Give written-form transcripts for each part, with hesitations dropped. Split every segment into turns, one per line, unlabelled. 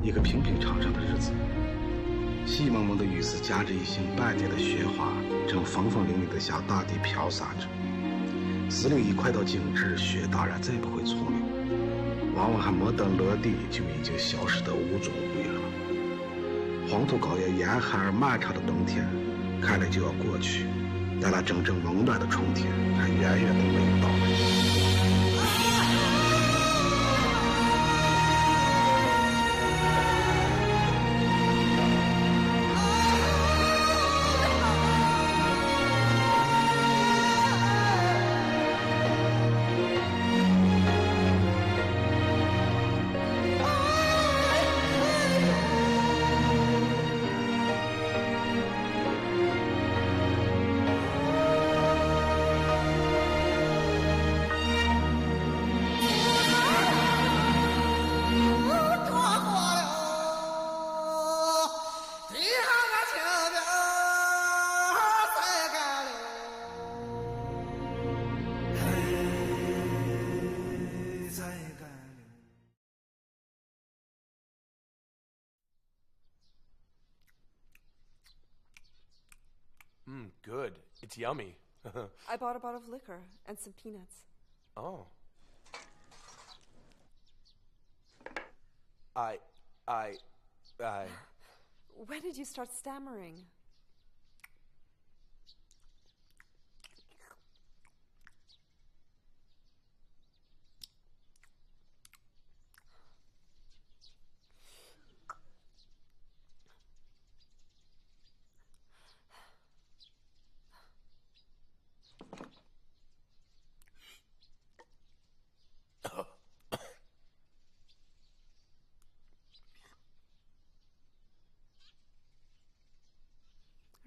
一个平平常常的日子。细蒙蒙的雨丝夹着一星半叠的雪花，正风风凛凛地向大地飘洒着。司令一快到静止，雪当然再不会从流，往往还没等落地，就已经消失得无踪无影了。黄土高原严寒而漫长的冬天，看来就要过去，但那真正温暖的春天还远远都没有到来。
Good. It's yummy.
I bought a bottle of liquor and some peanuts.
Oh.
When did you start stammering?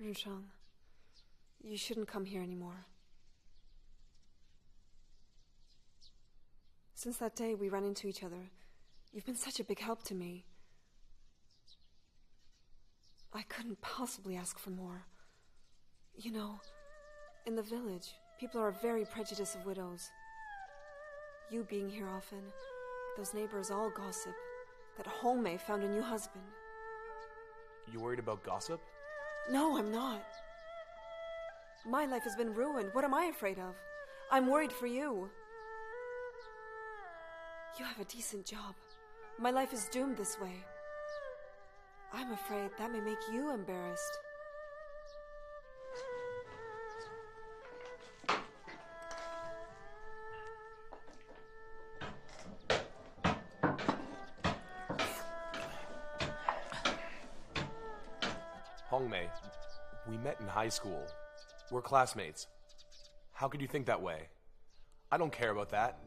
Run Sheng, you shouldn't come here anymore. Since that day we ran into each other, you've been such a big help to me. I couldn't possibly ask for more. You know, in the village, people are very prejudiced of widows. You being here often, those neighbors all gossip that Hao Hong Mei found a new husband.
You worried about gossip?
No, I'm not. My life has been ruined. What am I afraid of? I'm worried for you. You have a decent job. My life is doomed this way. I'm afraid that may make you embarrassed.
Hong Mei, we met in high school. We're classmates. How could you think that way? I don't care about that.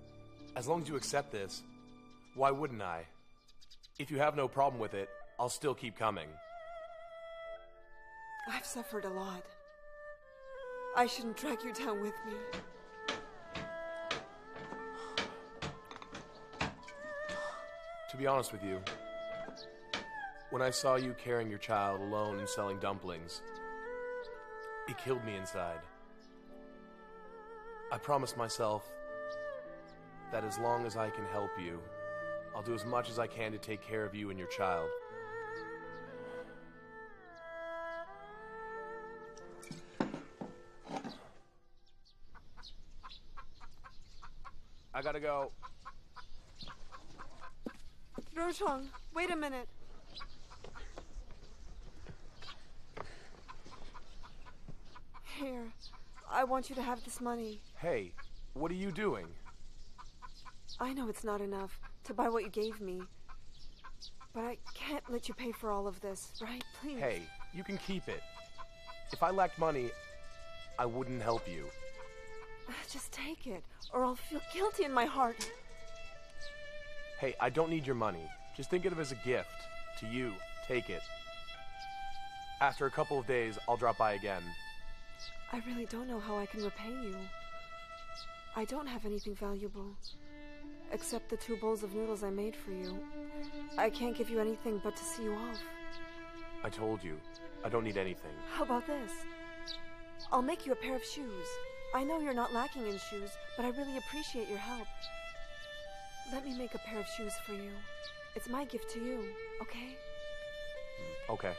As long as you accept this, why wouldn't I? If you have no problem with it, I'll still keep coming.
I've suffered a lot. I shouldn't drag you down with me.
To be honest with you, when I saw you carrying your child alone and selling dumplings, it killed me inside. I promised myself that as long as I can help you, I'll do as much as I can to take care of you and your child. I gotta go.
Run Sheng, wait a minute. Here, I want you to have this money.
Hey, what are you doing?
I know it's not enough to buy what you gave me, but I can't let you pay for all of this, right? Please.
Hey, you can keep it. If I lacked money, I wouldn't help you.
Just take it, or I'll feel guilty in my heart.
Hey, I don't need your money. Just think of it as a gift. To you, take it. After a couple of days, I'll drop by again.
I really don't know how I can repay you. I don't have anything valuable, except the 2 bowls of noodles I made for you. I can't give you anything but to see you off.
I told you, I don't need anything.
How about this? I'll make you a pair of shoes. I know you're not lacking in shoes, but I really appreciate your help. Let me make a pair of shoes for you. It's my gift to you, okay?
Okay.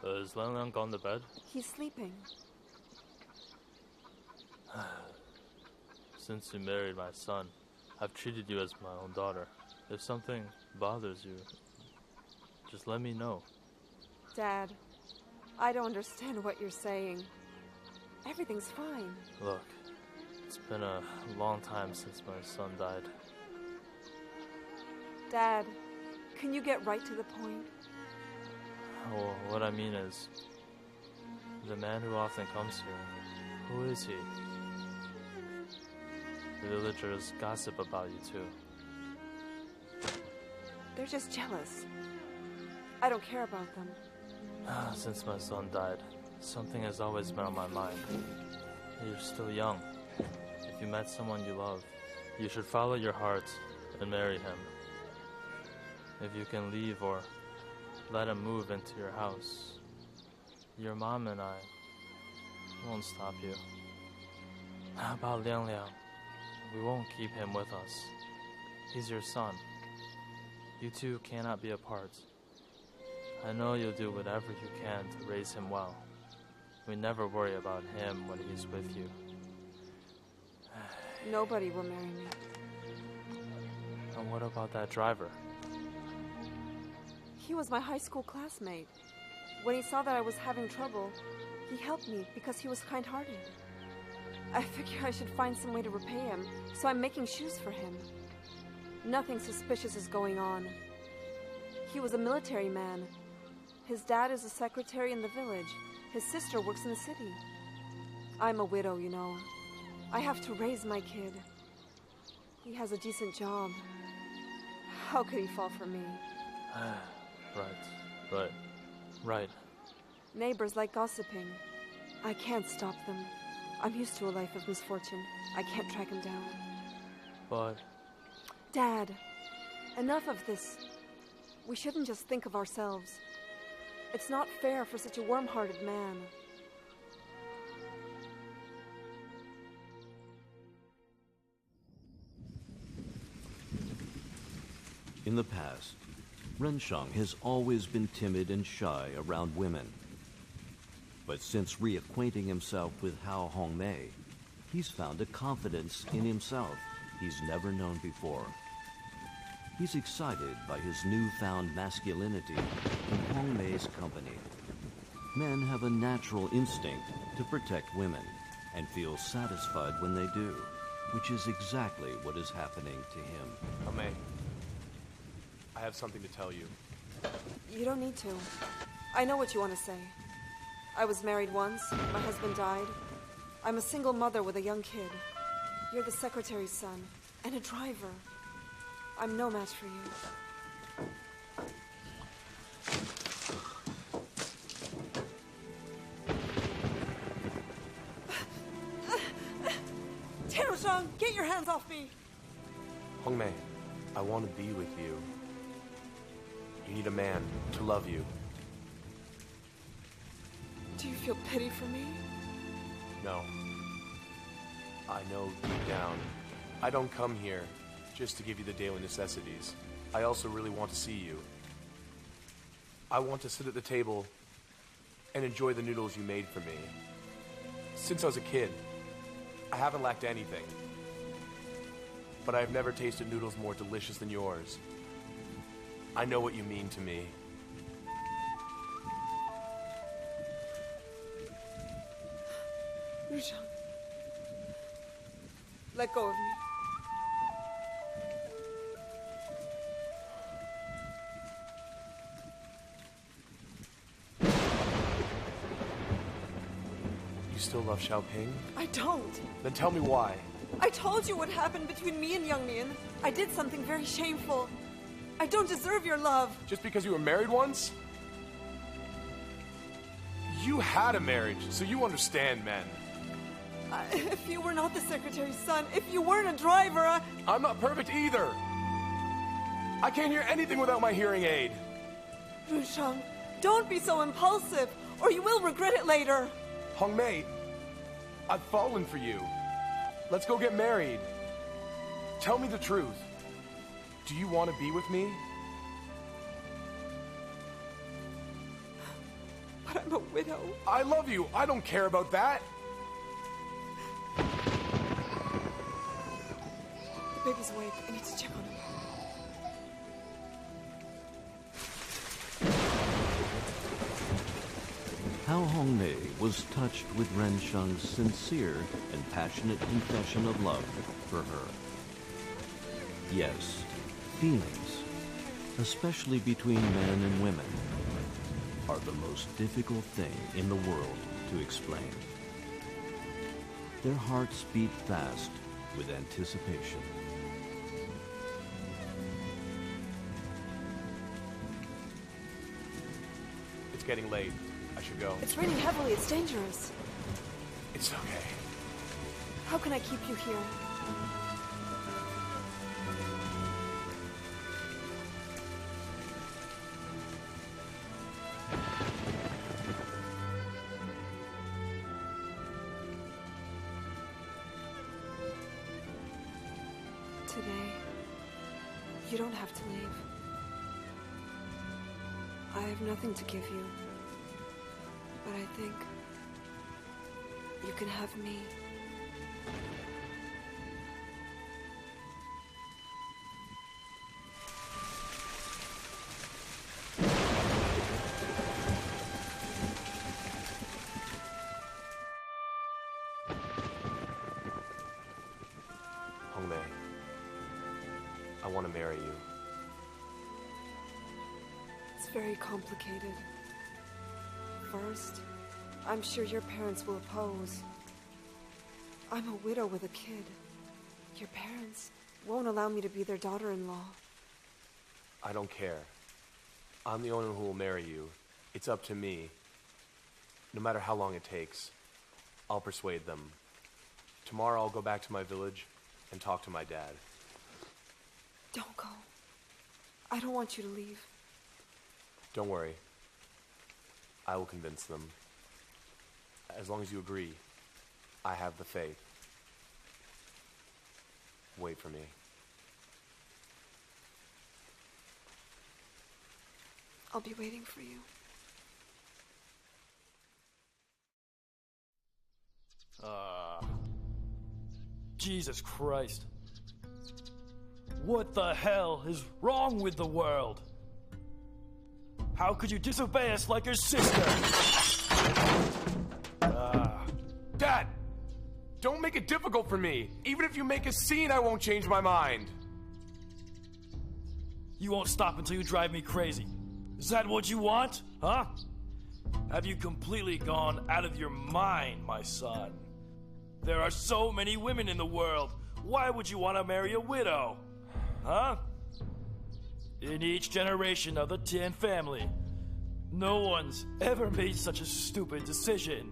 Is Liang Liang gone to bed?
He's sleeping.
Since you married my son, I've treated you as my own daughter. If something bothers you, just let me know.
Dad, I don't understand what you're saying. Everything's fine.
Look, it's been a long time since my son died.
Dad, can you get right to the point?
Well, what I mean is, the man who often comes here, who is he? The villagers gossip about you too.
They're just jealous. I don't care about them.
Since my son died, something has always been on my mind. You're still young. If you met someone you love, you should follow your heart and marry him. If you can leave or let him move into your house, your mom and I won't stop you. How about Liang Liang? We won't keep him with us. He's your son. You two cannot be apart. I know you'll do whatever you can to raise him well. We never worry about him when he's with you.
Nobody will marry me.
And what about that driver?
He was my high school classmate. When he saw that I was having trouble, he helped me because he was kind-hearted. I figure I should find some way to repay him, so I'm making shoes for him. Nothing suspicious is going on. He was a military man. His dad is a secretary in the village. His sister works in the city. I'm a widow, you know. I have to raise my kid. He has a decent job. How could he fall for me?
Right.
Neighbors like gossiping. I can't stop them. I'm used to a life of misfortune. I can't track him down.
But...
Dad, enough of this. We shouldn't just think of ourselves. It's not fair for such a warm-hearted man.
In the past, Ren Sheng has always been timid and shy around women. But since reacquainting himself with Hao Hong Mei, he's found a confidence in himself he's never known before. He's excited by his newfound masculinity in Hong Mei's company. Men have a natural instinct to protect women and feel satisfied when they do, which is exactly what is happening to him.
Hao Mei, I have something to tell you.
You don't need to. I know what you want to say. I was married once. My husband died. I'm a single mother with a young kid. You're the secretary's son and a driver. I'm no match for you. Tian Run Sheng, get your hands off me!
Hong Mei, I want to be with you. You need a man to love you.
Do you feel pity for me?
No. I know deep down, I don't come here just to give you the daily necessities. I also really want to see you. I want to sit at the table and enjoy the noodles you made for me. Since I was a kid, I haven't lacked anything. But I've never tasted noodles more delicious than yours. I know what you mean to me.
Rujang, let go of me.
You still love Shao Ping?
I don't.
Then tell me why.
I told you what happened between me and Young Mian. I did something very shameful. I don't deserve your love.
Just because you were married once? You had a marriage, so you understand men.
If you were not the secretary's son, if you weren't a driver,
I'm not perfect either. I can't hear anything without my hearing aid.
Run Sheng, don't be so impulsive, or you will regret it later.
Hong Mei, I've fallen for you. Let's go get married. Tell me the truth. Do you want to be with me?
But I'm a widow.
I love you. I don't care about that.
The baby's awake. I need to check on him.
Hao Hong Mei was touched with Ren Sheng's sincere and passionate confession of love for her. Yes, feelings, especially between men and women, are the most difficult thing in the world to explain. Their hearts beat fast with anticipation.
It's getting late. I should go.
It's raining heavily. It's dangerous.
It's okay.
How can I keep you here? Today, you don't have to leave. I have nothing to give you. But I think you can have me.
Hong Mei, I want to marry you.
It's very complicated. First, I'm sure your parents will oppose. I'm a widow with a kid. Your parents won't allow me to be their daughter-in-law.
I don't care. I'm the only one who will marry you. It's up to me. No matter how long it takes, I'll persuade them. Tomorrow I'll go back to my village and talk to my dad.
Don't go. I don't want you to leave.
Don't worry. I will convince them. As long as you agree, I have the faith. Wait for me.
I'll be waiting for you.
Jesus Christ. What the hell is wrong with the world? How could you disobey us like your sister?
Dad! Don't make it difficult for me! Even if you make a scene, I won't change my mind!
You won't stop until you drive me crazy. Is that what you want, huh? Have you completely gone out of your mind, my son? There are so many women in the world. Why would you want to marry a widow? Huh? In each generation of the Tian family, no one's ever made such a stupid decision.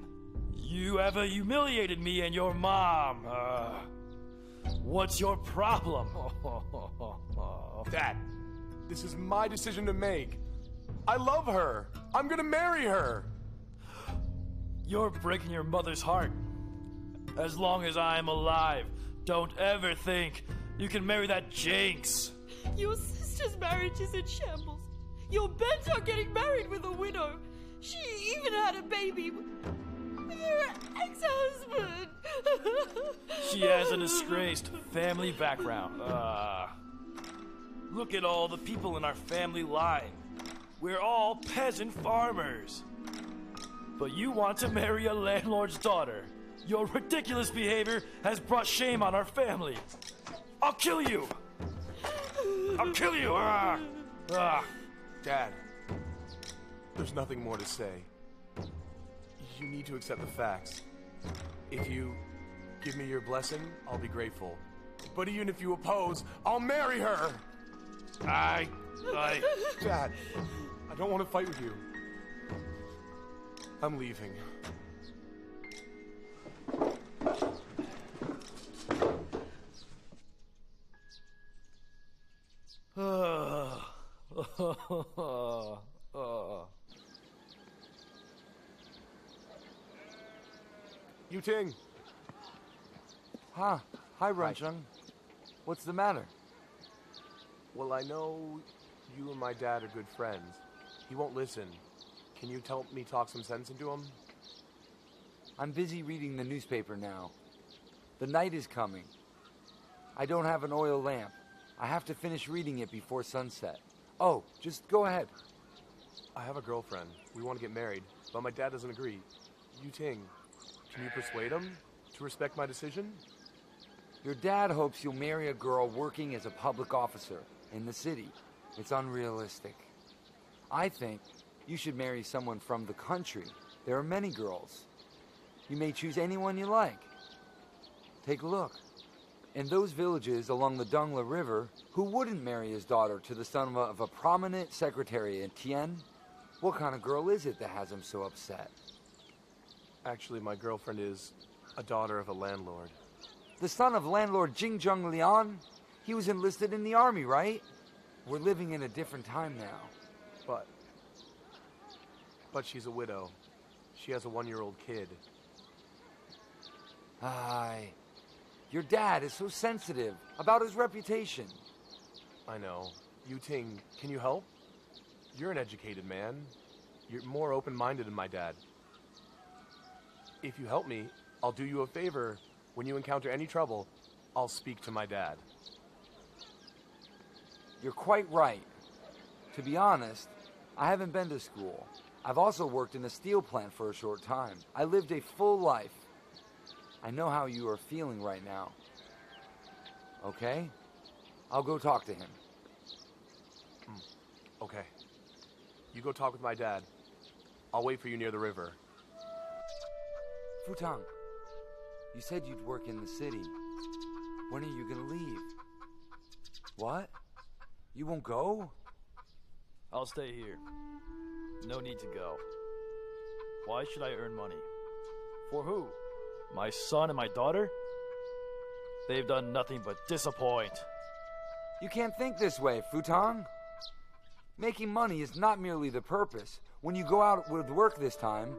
You ever humiliated me and your mom. What's your problem?
Dad, this is my decision to make. I love her. I'm gonna marry her.
You're breaking your mother's heart. As long as I'm alive, don't ever think you can marry that jinx.
Your sister's marriage is in shambles. You're bent on getting married with a widow. She even had a baby with her ex-husband.
She has a disgraced family background. Look at all the people in our family line. We're all peasant farmers. But you want to marry a landlord's daughter. Your ridiculous behavior has brought shame on our family. I'll kill you! I'll kill you!
Dad, there's nothing more to say. You need to accept the facts. If you give me your blessing, I'll be grateful. But even if you oppose, I'll marry her! Dad, I don't want to fight with you. I'm leaving. Yu Ting.
Huh. Hi, Run Sheng. What's the matter?
Well, I know you and my dad are good friends. He won't listen. Can you help me talk some sense into him?
I'm busy reading the newspaper now. The night is coming. I don't have an oil lamp. I have to finish reading it before sunset. Oh, just go ahead.
I have a girlfriend. We want to get married, but my dad doesn't agree. Yu Ting, can you persuade him to respect my decision?
Your dad hopes you'll marry a girl working as a public officer in the city. It's unrealistic. I think you should marry someone from the country. There are many girls. You may choose anyone you like. Take a look. In those villages along the Dongla River, who wouldn't marry his daughter to the son of a prominent secretary in Tian? What kind of girl is it that has him so upset?
Actually, my girlfriend is a daughter of a landlord.
The son of landlord Jingjung Lian? He was enlisted in the army, right? We're living in a different time now.
But she's a widow. She has a 1-year-old kid.
Your dad is so sensitive about his reputation.
I know. Yu Ting, can you help? You're an educated man. You're more open-minded than my dad. If you help me, I'll do you a favor. When you encounter any trouble, I'll speak to my dad.
You're quite right. To be honest, I haven't been to school. I've also worked in a steel plant for a short time. I lived a full life. I know how you are feeling right now. Okay? I'll go talk to him.
Okay. You go talk with my dad. I'll wait for you near the river.
Futang, you said you'd work in the city. When are you gonna leave? What? You won't go?
I'll stay here. No need to go. Why should I earn money? For who? My son and my daughter? They've done nothing but disappoint.
You can't think this way, Futang. Making money is not merely the purpose. When you go out with work this time,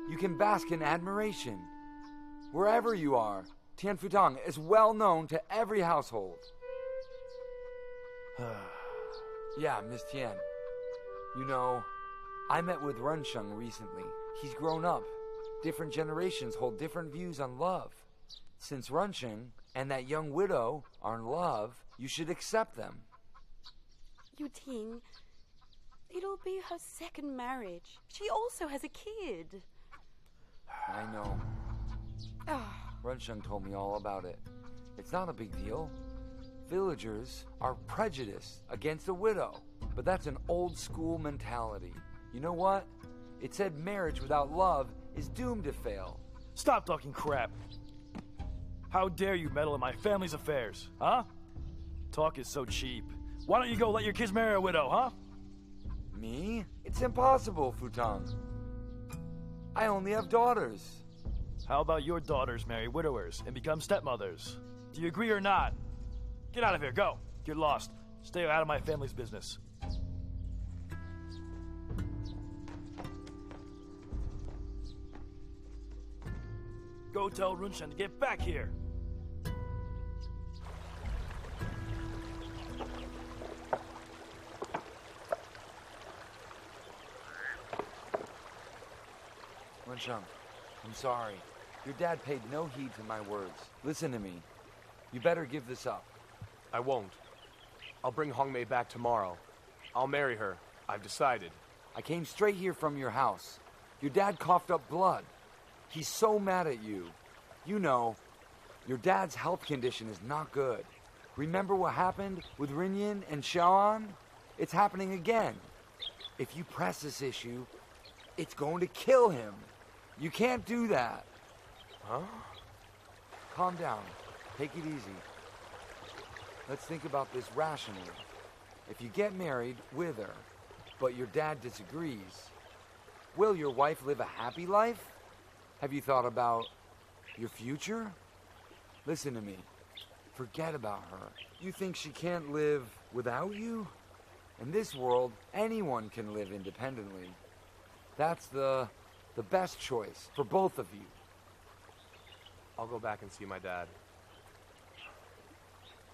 you can bask in admiration. Wherever you are, Tian Futang is well known to every household. Yeah, Miss Tian. You know, I met with Run Sheng recently. He's grown up. Different generations hold different views on love. Since Run Sheng and that young widow are in love, you should accept them.
Yu Ting, it'll be her second marriage. She also has a kid.
I know. Run Sheng told me all about it. It's not a big deal. Villagers are prejudiced against a widow, but that's an old school mentality. You know what? It said marriage without love is doomed to fail.
Stop talking crap. How dare you meddle in my family's affairs, huh? Talk is so cheap. Why don't you go let your kids marry a widow, huh?
Me? It's impossible, Futang. I only have daughters.
How about your daughters marry widowers and become stepmothers? Do you agree or not? Get out of here, go. Get lost. Stay out of my family's business. Go tell Run Sheng to get back here.
Run Sheng, I'm sorry. Your dad paid no heed to my words. Listen to me. You better give this up.
I won't. I'll bring Hong Mei back tomorrow. I'll marry her. I've decided.
I came straight here from your house. Your dad coughed up blood. He's so mad at you. You know, your dad's health condition is not good. Remember what happened with Rinyan and Xiaoan? It's happening again. If you press this issue, it's going to kill him. You can't do that.
Huh?
Calm down. Take it easy. Let's think about this rationally. If you get married with her, but your dad disagrees, will your wife live a happy life? Have you thought about your future? Listen to me. Forget about her. You think she can't live without you? In this world, anyone can live independently. That's the best choice for both of you.
I'll go back and see my dad.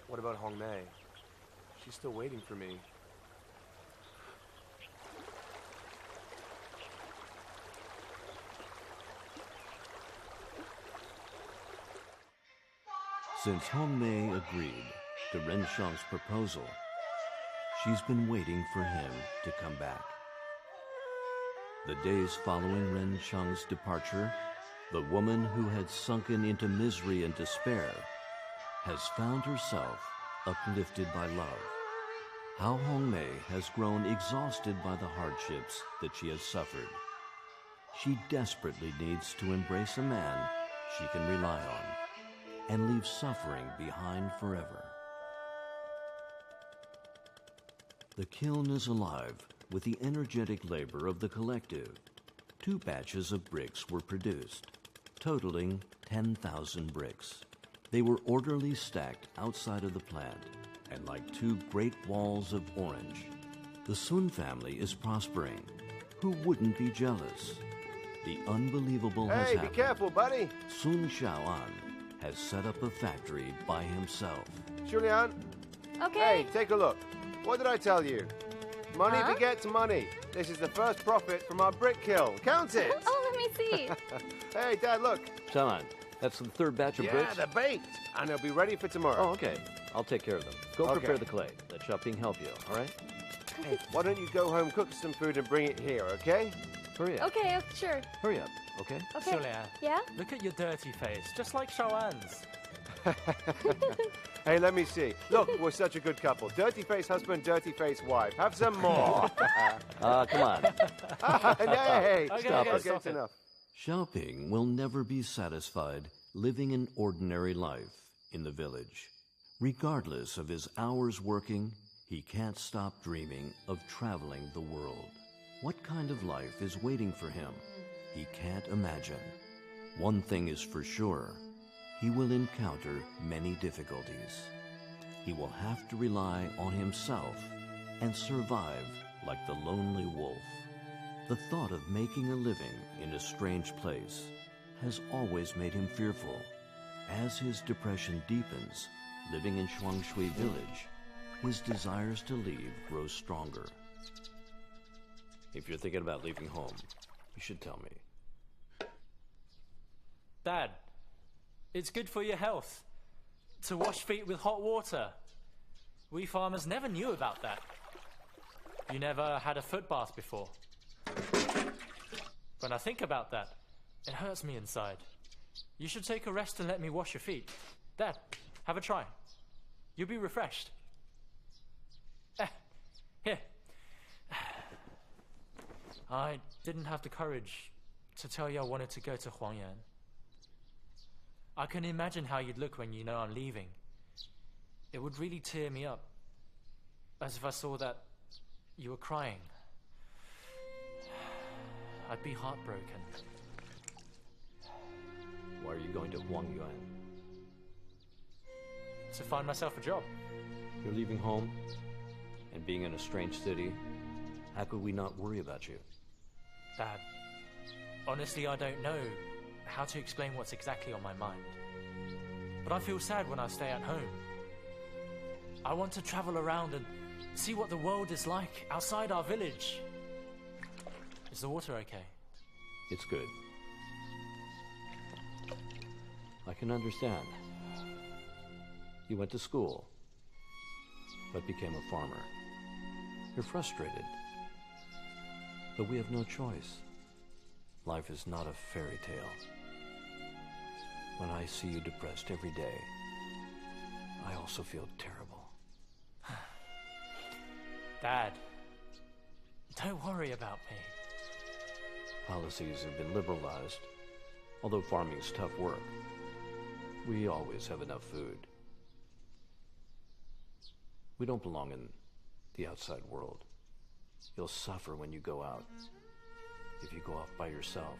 What about Hong Mei? She's still waiting for me.
Since Hong Mei agreed to Ren Sheng's proposal, she's been waiting for him to come back. The days following Ren Sheng's departure, the woman who had sunken into misery and despair has found herself uplifted by love. Hao Hong Mei has grown exhausted by the hardships that she has suffered. She desperately needs to embrace a man she can rely on and leave suffering behind forever. The kiln is alive with the energetic labor of the collective. 2 batches of bricks were produced, totaling 10,000 bricks. They were orderly stacked outside of the plant, and like 2 great walls of orange. The Sun family is prospering. Who wouldn't be jealous? The unbelievable has happened.
Hey, be careful, buddy.
Sun Xiaoan has set up a factory by himself.
Julian.
Okay.
Hey, take a look. What did I tell you? Money begets money. This is the first profit from our brick kiln. Count it.
Oh, let me see.
Hey, Dad, look.
Xiaoan, that's the 3rd batch of bricks?
Yeah, they're baked. And they'll be ready for tomorrow.
Oh, okay. I'll take care of them. Go prepare the clay. Let Shao Ping help you, all right?
Hey, why don't you go home, cook some food, and bring it here, okay?
Hurry up.
Okay, sure.
Hurry up, okay?
Okay.
Julia,
Yeah?
look at your dirty face, just like Xiaoan's.
Hey, let me see. Look, we're such a good couple. Dirty face husband, dirty face wife. Have some more.
Come on.
Hey,
Stop it.
Okay, it's enough.
Shao Ping will never be satisfied living an ordinary life in the village. Regardless of his hours working, he can't stop dreaming of traveling the world. What kind of life is waiting for him? He can't imagine. One thing is for sure. He will encounter many difficulties. He will have to rely on himself and survive like the lonely wolf. The thought of making a living in a strange place has always made him fearful. As his depression deepens, living in Shuangshui village, his desires to leave grow stronger. If you're thinking about leaving home, you should tell me.
Dad, it's good for your health to wash feet with hot water. We farmers never knew about that. You never had a foot bath before. When I think about that, it hurts me inside. You should take a rest and let me wash your feet. Dad, have a try. You'll be refreshed. Here. I didn't have the courage to tell you I wanted to go to Huangyan. I can imagine how you'd look when you know I'm leaving. It would really tear me up, as if I saw that you were crying. I'd be heartbroken.
Why are you going to Huangyuan?
To find myself a job.
You're leaving home and being in a strange city. How could we not worry about you?
Dad, honestly, I don't know how to explain what's exactly on my mind. But I feel sad when I stay at home. I want to travel around and see what the world is like outside our village. Is the water okay?
It's good. I can understand. You went to school, but became a farmer. You're frustrated. But we have no choice. Life is not a fairy tale. When I see you depressed every day, I also feel terrible.
Dad, don't worry about me.
Policies have been liberalized. Although farming's tough work, we always have enough food. We don't belong in the outside world. You'll suffer when you go out. If you go off by yourself,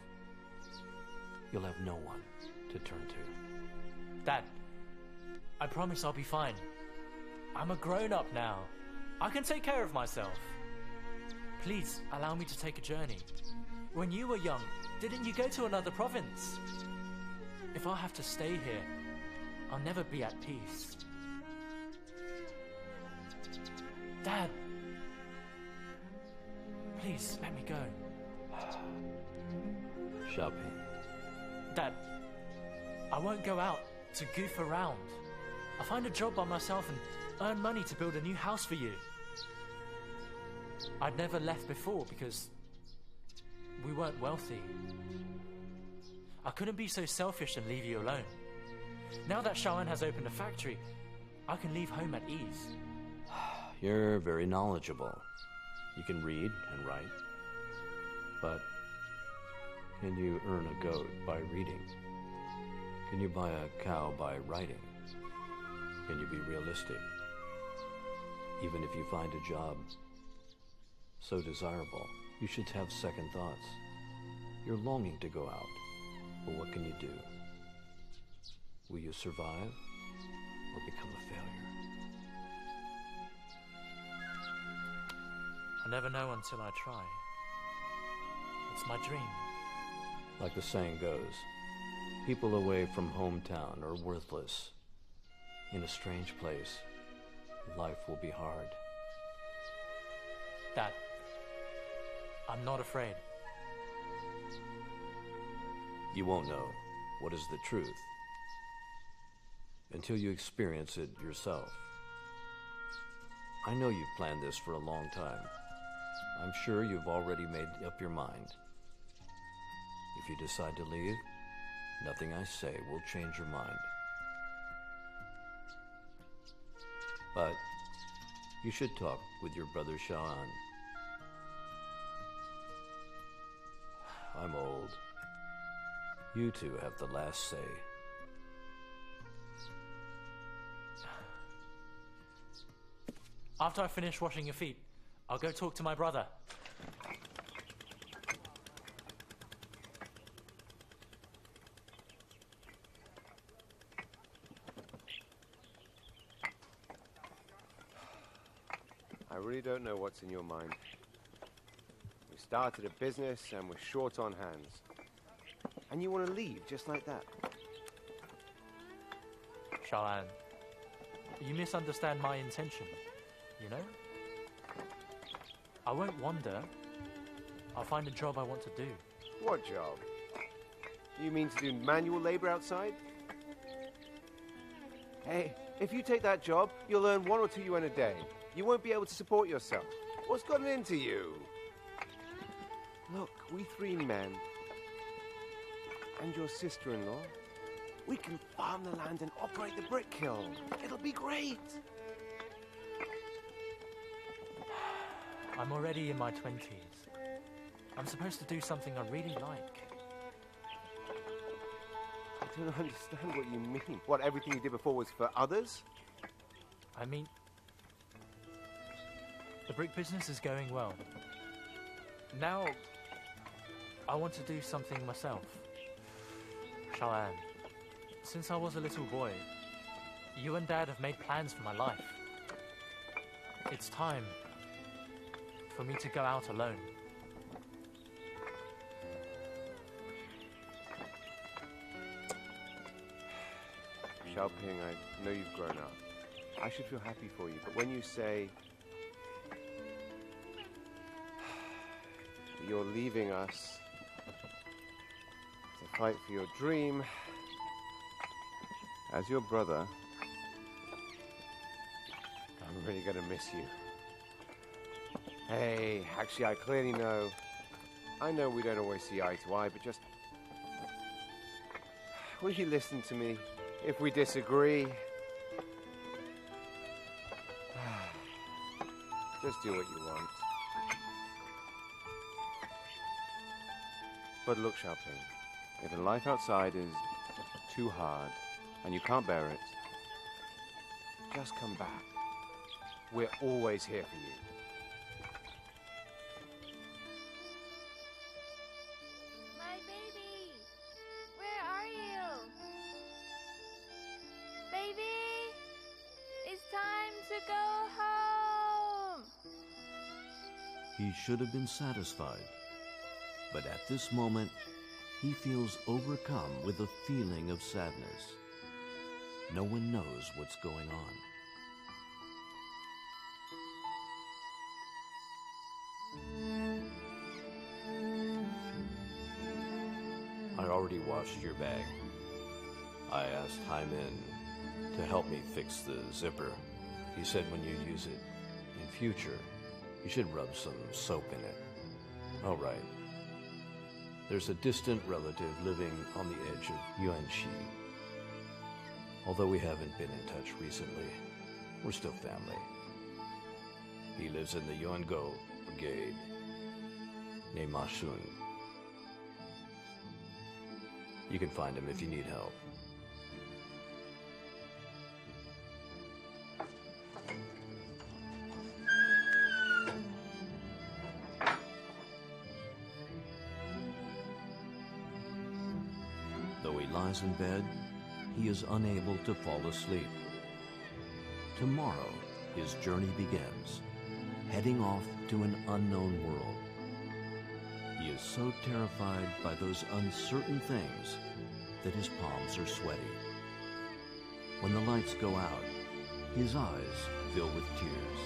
you'll have no one to turn to.
Dad, I promise I'll be fine. I'm a grown-up now. I can take care of myself. Please allow me to take a journey. When you were young, didn't you go to another province? If I have to stay here, I'll never be at peace. Dad, please let me go.
Shao Ping.
Dad, I won't go out to goof around. I'll find a job by myself and earn money to build a new house for you. I'd never left before because we weren't wealthy. I couldn't be so selfish and leave you alone. Now that Shaoan has opened a factory, I can leave home at ease.
You're very knowledgeable. You can read and write. But can you earn a goat by reading? Can you buy a cow by writing? Can you be realistic? Even if you find a job so desirable, you should have second thoughts. You're longing to go out, but what can you do? Will you survive or become a failure?
I never know until I try. It's my dream.
Like the saying goes, people away from hometown are worthless. In a strange place, life will be hard.
Dad, I'm not afraid.
You won't know what is the truth until you experience it yourself. I know you've planned this for a long time. I'm sure you've already made up your mind. If you decide to leave, nothing I say will change your mind. But you should talk with your brother Shaoan. I'm old. You two have the last say.
After I finish washing your feet, I'll go talk to my brother.
I really don't know what's in your mind. We started a business and we're short on hands. And you want to leave just like that?
Shaoan, you misunderstand my intention, you know? I won't wander. I'll find a job I want to do.
What job? You mean to do manual labor outside? Hey, if you take that job, you'll earn 1 or 2 yuan a day. You won't be able to support yourself. What's gotten into you? Look, we 3 men and your sister-in-law, we can farm the land and operate the brick kiln. It'll be great.
I'm already in my 20s. I'm supposed to do something I really like.
I don't understand what you mean. What, everything you did before was for others?
I mean, the brick business is going well. Now, I want to do something myself. Shaoan, since I was a little boy, you and Dad have made plans for my life. It's time for me to go out alone.
Shao Ping, I know you've grown up. I should feel happy for you, but when you say you're leaving us to fight for your dream, as your brother, I'm really gonna miss you. Hey, actually, I clearly know. I know we don't always see eye to eye, but just... will you listen to me if we disagree? Just do what you want. But look, Shao Ping, if the life outside is too hard and you can't bear it, just come back. We're always here for you.
My baby! Where are you? Baby! It's time to go home!
He should have been satisfied, but at this moment, he feels overcome with a feeling of sadness. No one knows what's going on. I already washed your bag. I asked Haimin to help me fix the zipper. He said when you use it in future, you should rub some soap in it. All right. There's a distant relative living on the edge of Yuanxi. Although we haven't been in touch recently, we're still family. He lives in the Yuango Brigade, named Ma Shun. You can find him if you need help. Though he lies in bed, he is unable to fall asleep. Tomorrow, his journey begins, heading off to an unknown world. He is so terrified by those uncertain things that his palms are sweaty. When the lights go out, his eyes fill with tears.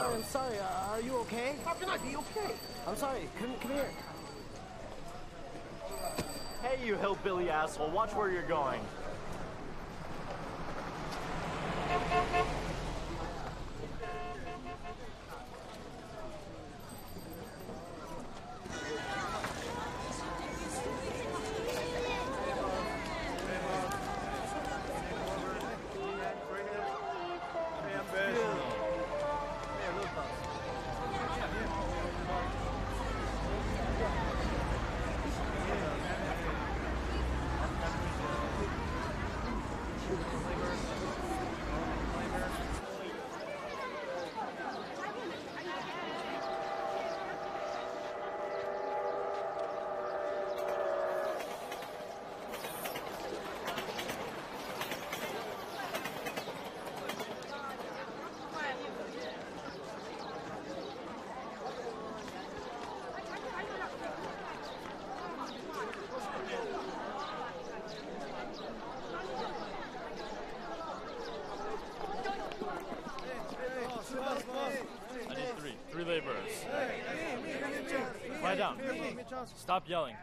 I'm sorry, are you okay? How can I be okay? I'm sorry, come here.
Hey, you hillbilly asshole, watch where you're going.
Three laborers. Lie down. Stop yelling.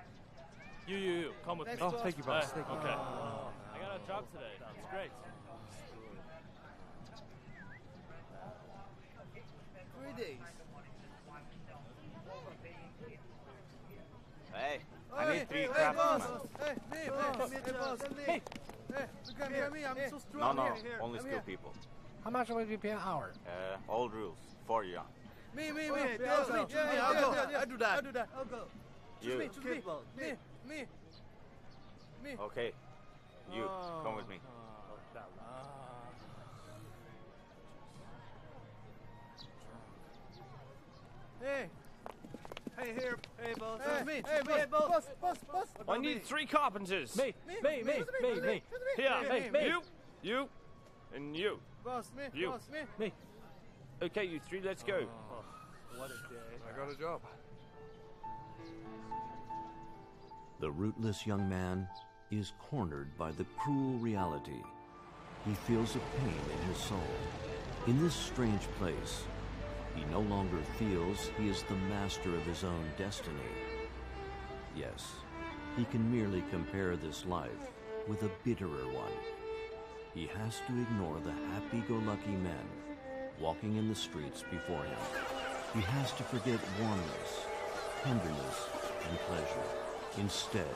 You, come with me.
Oh, thank you, boss. Thank you.
Okay. I got a job today. It's great.
3 days.
Hey, I need 3 craftsmen.
Hey, boss. Hey, look at me. I'm so strong.
No, only skilled people.
How much will you pay an hour?
Old rules, 4 yuan.
Me. I'll go. I do that. I'll go.
You.
Me.
Okay, you, come with me.
Hey, boss. Hey, boss.
I need 3 carpenters.
Me.
Here, you, and you.
Boss, me.
You.
Boss,
Me. Okay, you 3, let's go.
What a day.
I got a job.
The rootless young man is cornered by the cruel reality. He feels a pain in his soul. In this strange place, he no longer feels he is the master of his own destiny. Yes, he can merely compare this life with a bitterer one. He has to ignore the happy-go-lucky men walking in the streets before him. He has to forget warmness, tenderness, and pleasure. Instead,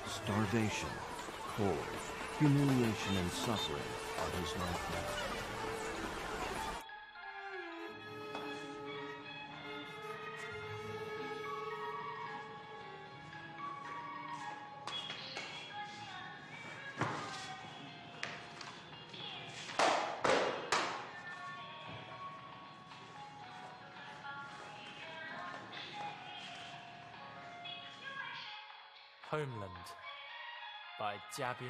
starvation, cold, humiliation, and suffering are his life now.
Homeland by Jia Bin.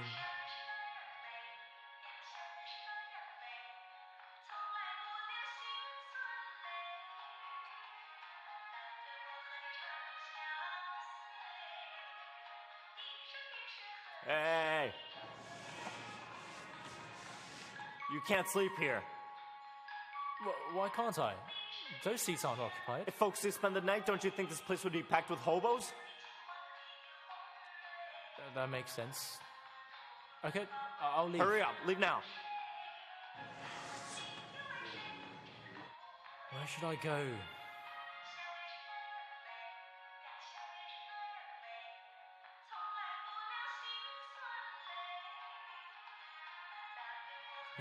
Hey! You can't sleep here.
Why can't I? Those seats aren't occupied.
If folks did spend the night, don't you think this place would be packed with hobos?
That makes sense. Okay, I'll leave.
Hurry up, leave now.
Where should I go?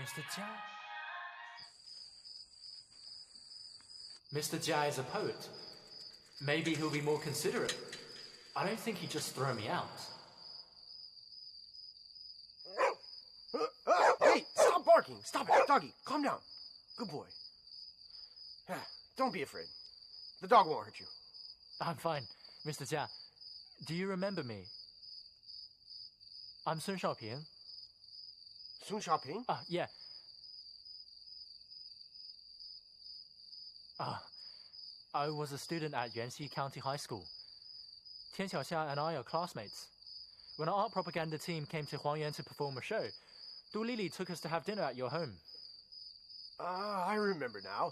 Mr. Jia? Mr. Jia is a poet. Maybe he'll be more considerate. I don't think he'd just throw me out.
Hey, stop barking. Stop it. Doggy, calm down. Good boy. Yeah, don't be afraid. The dog won't hurt you.
I'm fine, Mr. Jia. Do you remember me? I'm Shao Ping.
Shao Ping?
Yeah. I was a student at Yuanxi County High School. Tian Xiaoxia and I are classmates. When our art propaganda team came to Huangyuan to perform a show, Du Lili took us to have dinner at your home.
I remember now.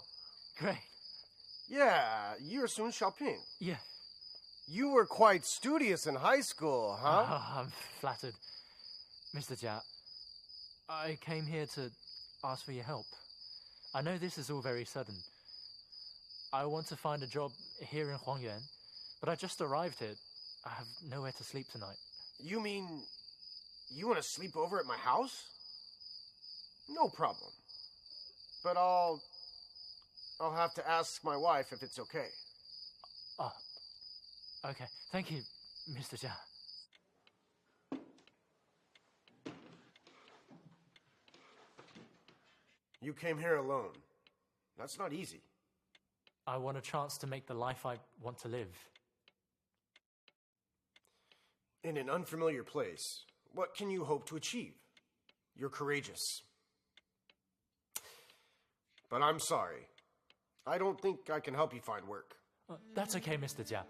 Great.
Yeah, you're Shao Ping.
Yeah.
You were quite studious in high school, huh?
I'm flattered. Mr. Jia, I came here to ask for your help. I know this is all very sudden. I want to find a job here in Huangyuan, but I just arrived here. I have nowhere to sleep tonight.
You mean you want to sleep over at my house? No problem. But I'll have to ask my wife if it's okay.
Okay. Thank you, Mr. Jia.
You came here alone. That's not easy.
I want a chance to make the life I want to live.
In an unfamiliar place, what can you hope to achieve? You're courageous. But I'm sorry. I don't think I can help you find work.
That's okay, Mr. Jia.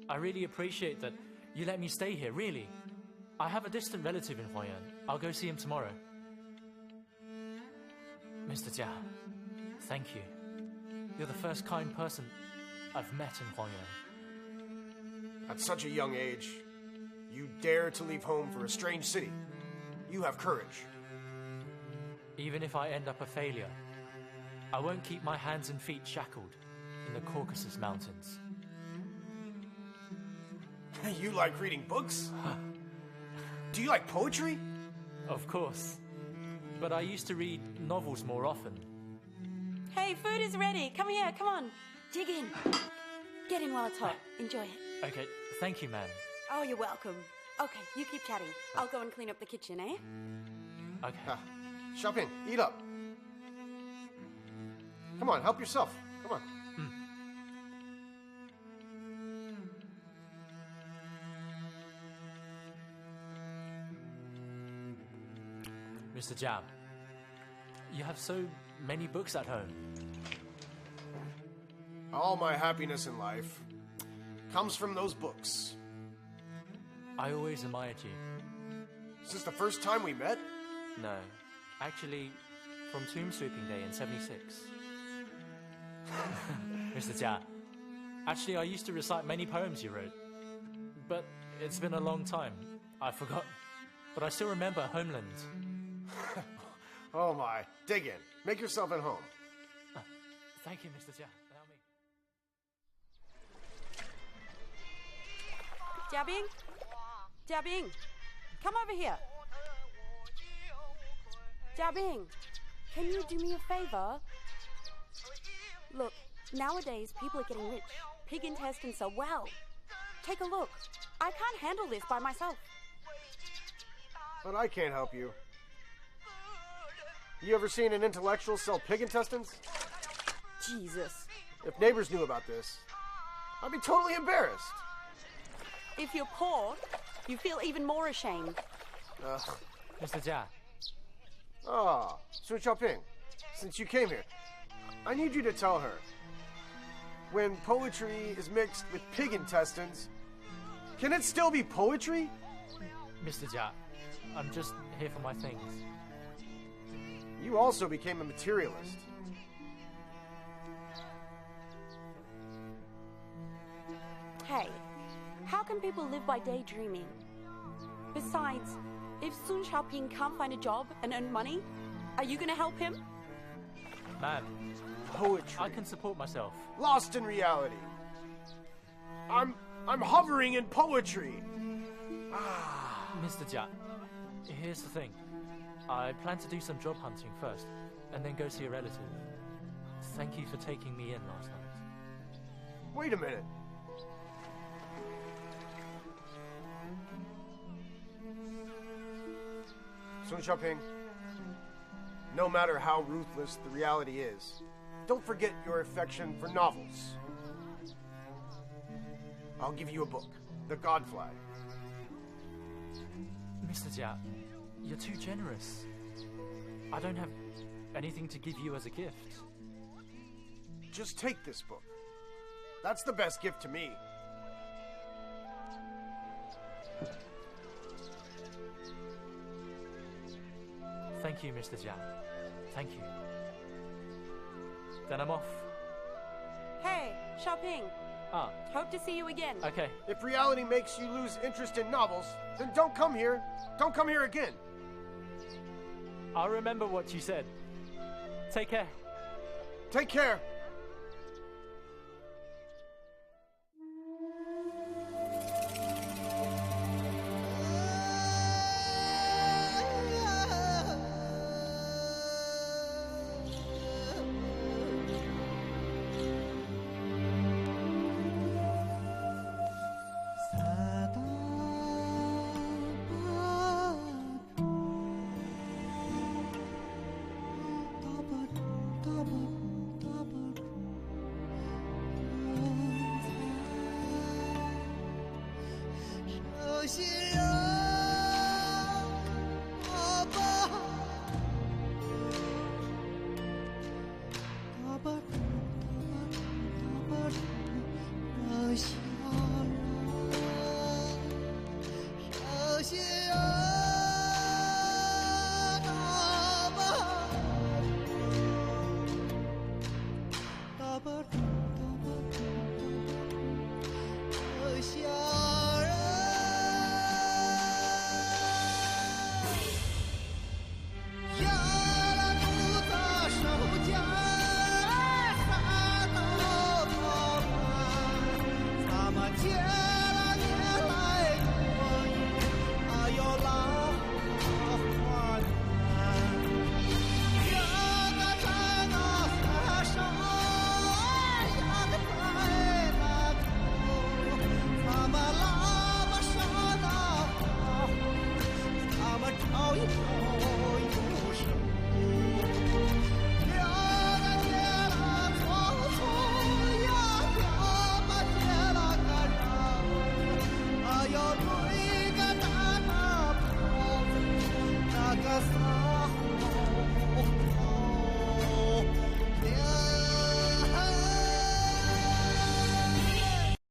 I really appreciate that you let me stay here, really. I have a distant relative in Huangyuan. I'll go see him tomorrow. Mr. Jia, thank you. You're the first kind person I've met in Huangyuan.
At such a young age, you dare to leave home for a strange city. You have courage.
Even if I end up a failure, I won't keep my hands and feet shackled in the Caucasus Mountains.
You like reading books? Do you like poetry?
Of course. But I used to read novels more often.
Hey, food is ready. Come here, come on. Dig in. Get in while it's hot. Enjoy it.
Okay, thank you, ma'am.
Oh, you're welcome. Okay, you keep chatting. I'll go and clean up the kitchen, eh?
Okay.
Shao Ping, eat up. Come on, help yourself. Come on.
Mr. Jia, you have so many books at home.
All my happiness in life comes from those books.
I always admired you.
Is this the first time we met?
No. Actually, from Tomb Sweeping Day in 76. Mr. Jia, actually I used to recite many poems you wrote. But It's been a long time. I forgot. But I still remember Homeland.
Oh my. Dig in. Make yourself at home.
Thank you, Mr. Jia. Allow me.
Xiaomeng? Xiaomeng, come over here. Xiaomeng, can you do me a favor? Look, nowadays people are getting rich. Pig intestines are well. Take a look. I can't handle this by myself.
But I can't help you. You ever seen an intellectual sell pig intestines?
Jesus.
If neighbors knew about this, I'd be totally embarrassed.
If you're poor, you feel even more ashamed.
Mr. Jia.
Ah, Shao Ping, since you came here, I need you to tell her, when poetry is mixed with pig intestines, can it still be poetry?
Mr. Jia, I'm just here for my things.
You also became a materialist.
Hey, how can people live by daydreaming? Besides, if Sun Xiaoping can't find a job and earn money, are you gonna help him?
Ma'am,
poetry.
I can support myself.
Lost in reality. I'm hovering in poetry.
Mr. Jia, here's the thing. I plan to do some job hunting first, and then go see a relative. Thank you for taking me in last night.
Wait a minute. Sun Xiaoping, no matter how ruthless the reality is, don't forget your affection for novels. I'll give you a book, The God Flag.
Mr. Jia, you're too generous. I don't have anything to give you as a gift.
Just take this book. That's the best gift to me.
Thank you, Mr. Jia. Thank you. Then I'm off.
Hey, Xiaoping.
Ah.
Hope to see you again.
Okay.
If reality makes you lose interest in novels, then don't come here. Don't come here again.
I'll remember what you said. Take care.
Take care.
Shao